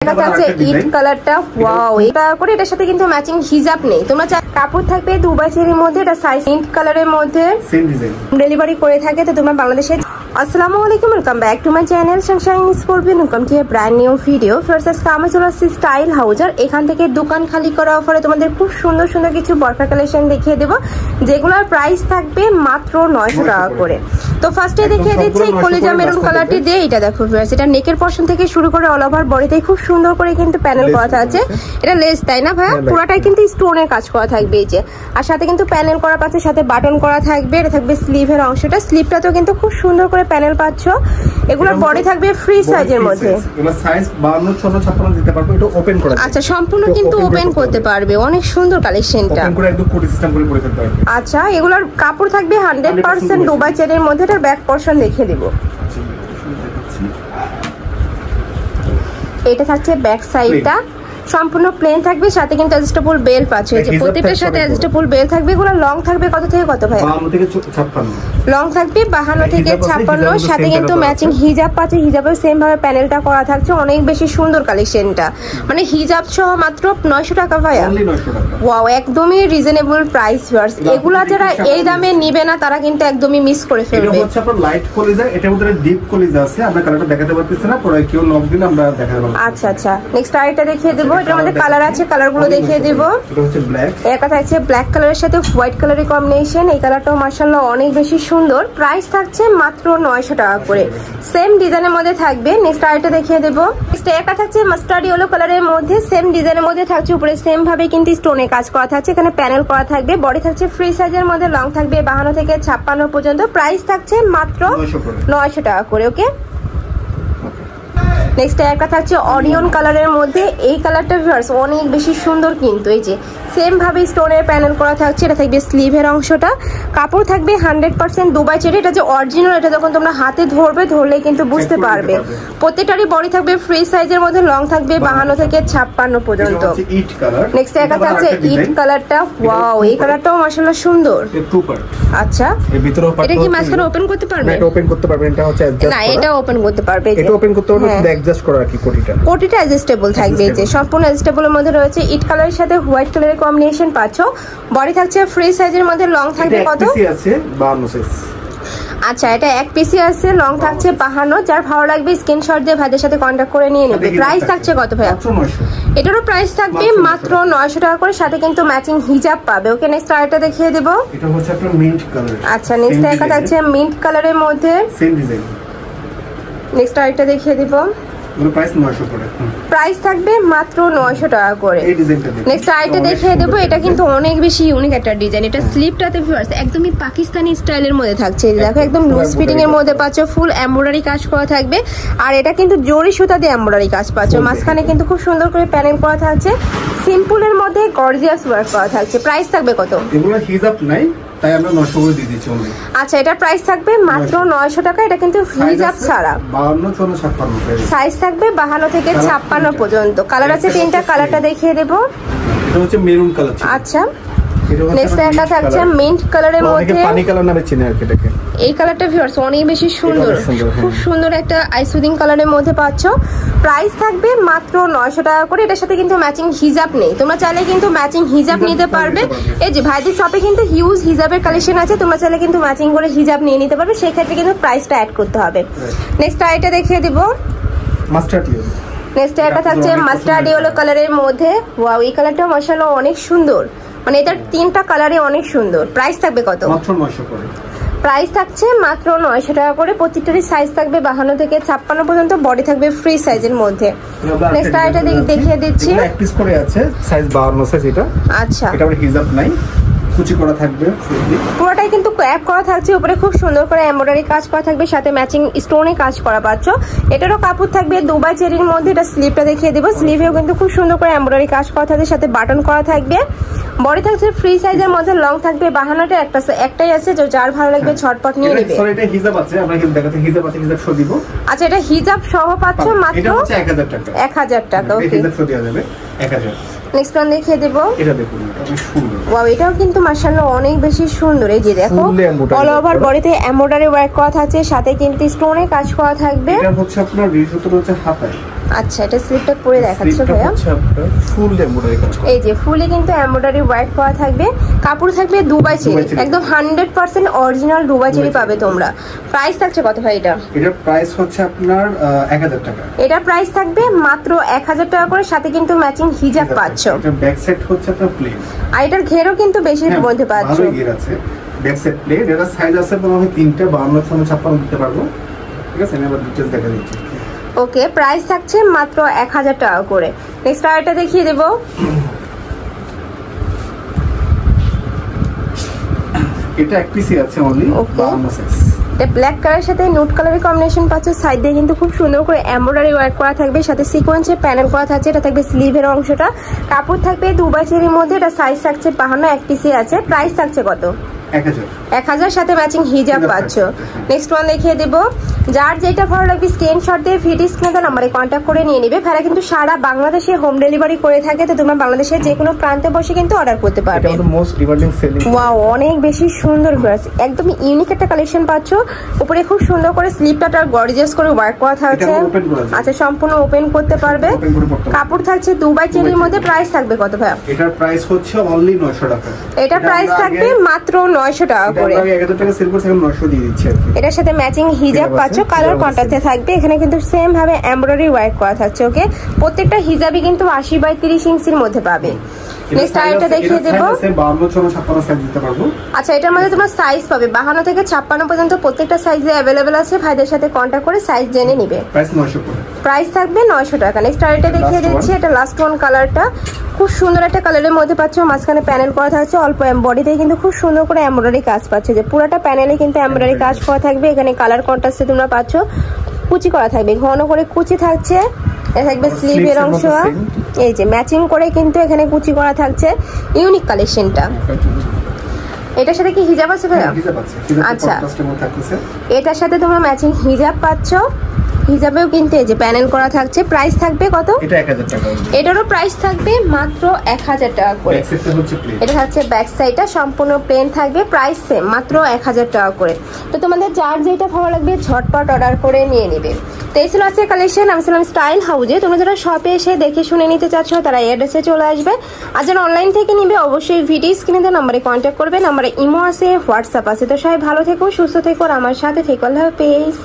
এটা হচ্ছে ইট কালারটা। ওয়াও, এটা করে এটার সাথে কিন্তু ম্যাচিং হিজাব নেই। তোমরা কাপড় থাকবে দুবাই চেরির মধ্যে, এটা সাইজ ইট কালারের মধ্যে সেম ডিজাইন ডেলিভারি করে থাকে। তো তোমরা বাংলাদেশে আসসালামু আলাইকুম, welcome back to my channel Sunshine scorpion. Welcome to A brand new video. First কামে চলে আসছি স্টাইল হাউজার। এখান থেকে দোকান খালি করা অফারে তোমাদের খুব সুন্দর সুন্দর কিছু বরকা কালেকশন দেখিয়ে দেবো, যেগুলোর প্রাইস থাকবে মাত্র 900 টাকা করে। তো ফার্স্টে দেখিয়ে দিচ্ছি এই কলিজা মেরুন কালারটি দিয়ে। এটা দেখো ভিউয়ার্স, এটা নেকের পোরশন থেকে শুরু করে অল ওভার বডিতে খুব সুন্দর করে কিন্তু প্যানেল করা আছে। এটা লেস, তাই না ভাইয়া? পুরোটাই কিন্তু স্টোনের কাজ করা থাকবে এই যে, আর সাথে কিন্তু প্যানেল করা পাচ্ছে, সাথে বাটন করা থাকবে। এটা থাকবে স্লিভের অংশটা, স্লিভটাতেও কিন্তু খুব সুন্দর করে প্যানেল পাচ্ছ। এগুলোর বডি থাকবে ফ্রি সাইজের মধ্যে। এগুলো সাইজ 52 56 56 দিতে পারবে। এটা ওপেন করা, আচ্ছা সম্পূর্ণ কিন্তু ওপেন করতে পারবে। অনেক সুন্দর কালেকশনটা, ওপেন করে একদম কোটি সিস্টেম করে পরে ফেলতে পারবে। আচ্ছা, এগুলোর কাপড় থাকবে 100% দুবাই চেরির মধ্যে। এটার ব্যাক পোরশন দেখিয়ে দেব। এটা থাকছে ব্যাক সাইডটা, সম্পূর্ণ প্লেন থাকবে, সাথে কিন্তু অ্যাডজাস্টেবল বেল পাচ্ছে। এই যে প্রত্যেকটার সাথে অ্যাডজাস্টেবল বেল থাকবে। এগুলো লং থাকবে কত থেকে কত ভাই? 52 থেকে 56। লং থাকবে 52 থেকে 56, সাথে কিন্তু ম্যাচিং হিজাব পাচ্ছে। হিজাবের সেম ভাবে প্যানেলটা করা থাকছে। অনেক বেশি সুন্দর কালেকশনটা, মানে হিজাব সহ মাত্র 900 টাকা ভাইয়া। ওয়াও, একদমই রিজনেবল প্রাইস ভিউয়ার্স। এগুলা যারা এই দামে নিবে না তারা কিন্তু একদমই মিস করে ফেলবে। এটা হচ্ছে আপনার লাইট কলিজা, এটার মধ্যে ডিপ কলিজা আছে। আমরা কালারটা দেখাতে পারতেছি না, পরে কেউ নক দিলে আমরা দেখাতে পারবো। আচ্ছা আচ্ছা, নেক্সট আরেকটা দেখিয়ে দেব। এটার মধ্যে কালার আছে, কালারগুলো দেখিয়ে দেব। এটা হচ্ছে ব্ল্যাক, এটা থাকছে ব্ল্যাক কালারের সাথে হোয়াইট কালারের কম্বিনেশন। এই কালারটাও মাশাআল্লাহ অনেক বেশি সুন্দর। প্রাইস থাকছে মাত্র 900 টাকা করে, সেম ডিজাইনের মধ্যে থাকবে। নেক্সট আরেকটা দেখিয়ে দেব। নেক্সট এটা থাকছে মাস্টার্ড ইয়েলো কালারের মধ্যে, সেম ডিজাইনের মধ্যে থাকছে। উপরে সেম ভাবে কিন্তু স্টোনে কাজ করা থাকছে, এখানে প্যানেল করা থাকবে। বডি থাকছে ফ্রি সাইজের মধ্যে, লং থাকবে 52 থেকে 56 পর্যন্ত। প্রাইস থাকছে মাত্র 900 টাকা করে। ওকে, নেক্সট একটা থাকছে অনিয়ন কালারের মধ্যে। এই কালারটা ভিউয়ার্স অনেক বেশি সুন্দর কিন্তু। এই যে সেম ভাবে স্টোনের প্যানেল করা থাকছে। এটা থাকবে স্লিভের অংশটা, কাপড় থাকবে 100% দুবাই চেরি। এটা যে অরিজিনাল, এটা যখন তোমরা হাতে ধরলে কিন্তু বুঝতে পারবে। প্রত্যেকটারই বডি থাকবে ফ্রি সাইজের মধ্যে, লং থাকবে 52 থেকে 56 পর্যন্ত। নেক্সট একটা থাকছে ইট কালারটা। ওয়াও, এই কালারটাও মাশাআল্লাহ সুন্দর। আচ্ছা, এটা কি মাঝখানে ওপেন করতে পারবে? এটা ওপেন করতে পারবে। এটা হচ্ছে অ্যাডজাস্ট করা, না এটা ওপেন করতে পারবে। এটা ওপেন করতে পারবে, অ্যাডজাস্ট করা আর কি। কোটিটা অ্যাডজাস্টেবল থাকবে। এই যে সম্পূর্ণ অ্যাডজাস্টেবলের মধ্যে রয়েছে। ইট কালারের সাথে হোয়াইট কালারের কম্বিনেশন পাচ্ছ। বডি থাকছে ফ্রি সাইজের মধ্যে, লং থাকবে কত? আছে 52 সাইজ। আচ্ছা, এটা এক পিসি আছে, লং থাকছে 52। যার ভালো লাগবে স্ক্রিনশট দিয়ে ভাইদের সাথে কন্ট্যাক্ট করে নিয়ে নেবে। প্রাইস থাকছে কত ভাইয়া? এটারও প্রাইস থাকবে মাত্র 900 টাকা করে, সাথে কিন্তু ম্যাচিং হিজাব পাবে। ওকে, নেক্সট আরেকটা দেখিয়ে দেব। এটা হচ্ছে আপনার মিন্ট কালার। আচ্ছা, নেক্সট একটা থাকছে মিন্ট কালারের মধ্যে, সেম ডিজাইন। নেক্সট আরেকটা দেখিয়ে দেব। প্রাইস 900 করে, প্রাইস থাকবে মাত্র 900 টাকা করে। এই ডিজাইনটা নেক্সট আইটা দেখিয়ে দেব। এটা কিন্তু অনেক বেশি ইউনিক একটা ডিজাইন। এটা স্লিপটাতে ভিউয়ার্স একদমই পাকিস্তানি স্টাইলের মধ্যে থাকছে। দেখো একদম লুজ ফিটিং এর মধ্যে পাচ্ছ, ফুল এমব্রয়ডারি কাজ করা থাকবে। আর এটা কিন্তু জরি সুতা দিয়ে এমব্রয়ডারি কাজ পাচ্ছ। মাঝখানে কিন্তু খুব সুন্দর করে প্যানেল করা থাকছে। সিম্পলের মধ্যে গর্জিয়াস ওয়ার্ক করা থাকছে। প্রাইস থাকবে কত? এগুলো হিজাব নাই, তাই আমরা 900 করে দিয়ে দিচ্ছি অনলি। আচ্ছা, এটা প্রাইস থাকবে মাত্র 900 টাকা। এটা কিন্তু হিজাব ছাড়া 52 54 56 সাইজ থাকবে 52 থেকে 56 পর্যন্ত। কালার আছে তিনটা, কালারটা দেখিয়ে দেব। এটা হচ্ছে মেরুন কালার। আচ্ছা, নেক্সট একটা থাকছে মিন্ট কালারের মধ্যে, পানি কালার নামে চিনে আর কি এটাকে। এই কালারটা ভিউয়ার্স অনেক বেশি সুন্দর, খুব সুন্দর একটা আইসুদিং কালারের মধ্যে পাচ্ছ। প্রাইস থাকবে মাত্র 900 টাকা করে। এটার সাথে কিন্তু ম্যাচিং হিজাব নেই, তোমরা চাইলে কিন্তু ম্যাচিং হিজাব নিতে পারবে। এই যে ভাইদের শপে কিন্তু হিউজ হিজাবের কালেকশন আছে, তোমরা চাইলে কিন্তু ম্যাচিং করে হিজাব নিয়ে নিতে পারবে। সেই ক্ষেত্রে কিন্তু প্রাইসটা অ্যাড করতে হবে। নেক্সট আইটা দেখিয়ে দিব। Mustard yellow. নেক্সট একটা থাকছে মাস্টার্ড ইয়েলো কালারের মধ্যে। ওয়াও, এই কালারটা মাশাআল্লাহ অনেক সুন্দর, মানে এটার তিনটা কালারই অনেক সুন্দর। প্রাইস থাকবে কত? মাত্র 900 করে। প্রাইস থাকছে মাত্র 900 টাকা করে। প্রত্যেকটারই সাইজ থাকবে 52 থেকে 56 পর্যন্ত, বডি থাকবে ফ্রি সাইজের মধ্যে। নেক্সট আইটা দেখিয়ে দিচ্ছি। এক পিস করে আছে, সাইজ 52 সাইজ এটা। আচ্ছা, এটা আবার হিজাব নাই, কুচি করা থাকবে। পুরোটাই কিন্তু ক্যাপ করা থাকছে, উপরে খুব সুন্দর করে এমব্রয়ডারি কাজ করা থাকবে, সাথে ম্যাচিং স্টোনে কাজ করা পাচ্ছ। এটারও কাপড় থাকবে দুবাই চেরির মধ্যে। এটা স্লিভটা দেখিয়ে দেবো। স্লিভেও কিন্তু খুব সুন্দর করে এমব্রয়ডারি কাজ করা থাকবে, সাথে বাটন করা থাকবে। বডি থাকছে ফ্রি সাইজের মধ্যে, লং থাকবে 52টা। একটাই আছে, যার ভালো লাগবে ঝটপট নিয়ে নেবে। সরি, এটা হিজাব আছে, আমরা কিন্তু দেখাতে হিজাব আছে, হিজাব সহ দিব। আচ্ছা, এটা হিজাব সহ পাচ্ছ মাত্র 1000 টাকা। 1000 টাকা। ওকে, হিজাব সহ দেওয়া যাবে 1000। নেক্সট ওয়ান দেখিয়ে দেব। এটা দেখুন, এটা অনেক সুন্দর। ওয়াও, এটাও কিন্তু মাশাআল্লাহ অনেক বেশি সুন্দর। এই যে দেখো অল ওভার বডিতে এমব্রয়ডারি ওয়ার্ক করা থাকছে, সাথে কিন্তু স্টোনে কাজ করা থাকবে। এটা হচ্ছে আপনার রিজুতো হচ্ছে হাতায়। আচ্ছা, এটা স্লিপটা পরে দেখাচ্ছ ভাইয়া। ফুল এমব্রয়ডারি কাজ করা, এই যে ফুলে কিন্তু এমব্রয়ডারি ওয়ার্ক করা থাকবে, কাপড় থাকবে দুবাই চেরি, একদম 100% অরিজিনাল দুবাই চেরি পাবে তোমরা। প্রাইস থাকছে কত ভাই এটা? এটার প্রাইস হচ্ছে আপনার 1000 টাকা। এটা প্রাইস থাকবে মাত্র 1000 টাকা করে, সাথে কিন্তু ম্যাচিং হিজাব পাচ্ছ। এটা ব্যাক সাইড হচ্ছে আপনার প্লেন, আর এটার ঘেরও কিন্তু বেশির মধ্যে পাচ্ছ। ভালো ঘের আছে, ব্যাক সাইড প্লেন। এটা সাইজ আছে মনে হয় 3টা 52 56 দিতে পারবো। ঠিক আছে, আমি আবার ডিটেইলস দেখা দিচ্ছি। ওকে, প্রাইস থাকছে মাত্র 1000 টাকা করে। নেক্সট আরেকটা দেখিয়ে দেব। এটা এক পিসই আছে অনলি 52 সাইজ। এটা ব্ল্যাক কালারের সাথে নুট কালারের কম্বিনেশন পাচ্ছ। সাইড দিয়ে কিন্তু খুব সুন্দর করে এমব্রয়ডারি ওয়ার্ক করা থাকবে, সাথে সিকোয়েন্সে প্যানেল করা থাকছে। এটা থাকবে স্লিভের অংশটা, কাপড় থাকবে দুবাই চেরির মধ্যে। এটা সাইজ থাকছে 52, এক পিসই আছে। প্রাইস থাকছে কত? 1000, সাথে ম্যাচিং হিজাব পাচ্ছ। নেক্সট ওয়ান দেখিয়ে দেব। যার যেটা ভালো লাগবে স্ক্রিনশট দিয়ে ভিডিও স্ক্রিনে নাম্বারে কন্ট্যাক্ট করে নিয়ে নিবে। ভাইরা কিন্তু সারা বাংলাদেশে হোম ডেলিভারি করে থাকে, তো তোমরা বাংলাদেশের যে কোনো প্রান্তে বসে কিন্তু অর্ডার করতে পারবে। এটা মোস্ট ডিমান্ডিং সেলিং। ওয়াও, অনেক বেশি সুন্দর ড্রেস, একদম ইউনিক একটা কালেকশন পাচ্ছ। উপরে খুব সুন্দর করে স্লিপটা গর্জিয়াস করে ওয়ার্ক করা থাকছে। আচ্ছা, সম্পূর্ণ ওপেন করতে পারবে। কাপড় থাকছে দুবাই চেরির মধ্যে। প্রাইস থাকবে কত ভাই? এটার প্রাইস হচ্ছে অনলি 900 টাকা। এটা প্রাইস থাকবে মাত্র 900 টাকা করে। এটা 1000 টাকা সেল করছে, এখন 900 দিয়ে দিচ্ছি। এটার সাথে ম্যাচিং হিজাব পাচ্ছ, কালার কন্ট্রাস্টে থাকবে। এখানে কিন্তু সেম ভাবে এমব্রয়ডারি ওয়ার্ক করা থাকছে। ওকে, প্রত্যেকটা হিজাবই কিন্তু 80/30 ইঞ্চির মধ্যে পাবে। নেক্সট আইটেমটা দেখিয়ে দেব। 52 56 সাইজ দিতে পারবো। আচ্ছা, এটার মধ্যে তোমার সাইজ পাবে 52 থেকে 56 পর্যন্ত, প্রত্যেকটা সাইজে अवेलेबल আছে। ভাইদের সাথে কন্টাক্ট করে সাইজ জেনে নিবে। প্রাইস 900 করে। প্রাইস থাকবে 900 টাকা। নেক্সট আইটেমটা দেখিয়ে দিচ্ছি। এটা লাস্ট ওয়ান কালারটা খুব সুন্দর একটা কালারের মধ্যে পাচ্ছ। মাঝখানে প্যানেল করা থাকছে, অল্প বডিতে কিন্তু খুব সুন্দর করে এমব্রয়ডারি কাজ পাচ্ছ। যে পুরোটা প্যানেলে কিন্তু এমব্রয়ডারি কাজ করা থাকবে। এখানে কালার কন্ট্রাস্টে তোমরা পাচ্ছ, কুচি করা থাকবে, ঘন করে কুচি থাকছে। এটা থাকবে স্লিভের অংশ, এই যে ম্যাচিং করে কিন্তু এখানে কুচি করা থাকছে। ইউনিক কালেকশনটা। এটার সাথে কি হিজাব আছে ভাইয়া? আচ্ছা, এটার সাথে তোমরা ম্যাচিং হিজাব পাচ্ছ। হিজাবেও কিন্তু এই যে প্যানেল করা থাকছে। প্রাইস থাকবে কত? এটা 1000 টাকা। এটারও প্রাইস থাকবে মাত্র 1000 টাকা করে। এটা হচ্ছে ব্যাক সাইডটা সম্পূর্ণ প্লেন থাকবে। প্রাইস সেম, মাত্র 1000 টাকা করে। তো তোমাদের যার যেটা ভালো লাগবে ঝটপট অর্ডার করে নিয়ে নেবে। তো এই ছিল আজকের কালেকশন। আমি ছিলাম স্টাইল হাউজে। তোমরা যারা শপে এসে দেখে শুনে নিতে চাচ্ছ তারা অ্যাড্রেসে চলে আসবে। আর যারা অনলাইন থেকে নিবে অবশ্যই ভিডিও স্ক্রিনে দেওয়া নম্বরে কন্ট্যাক্ট করবে। নম্বরে ইমো আছে, হোয়াটসঅ্যাপ আছে। তো সবাই ভালো থেকো, সুস্থ থেকো, আর আমার সাথে থেকো। আল্লাহ হাফেজ।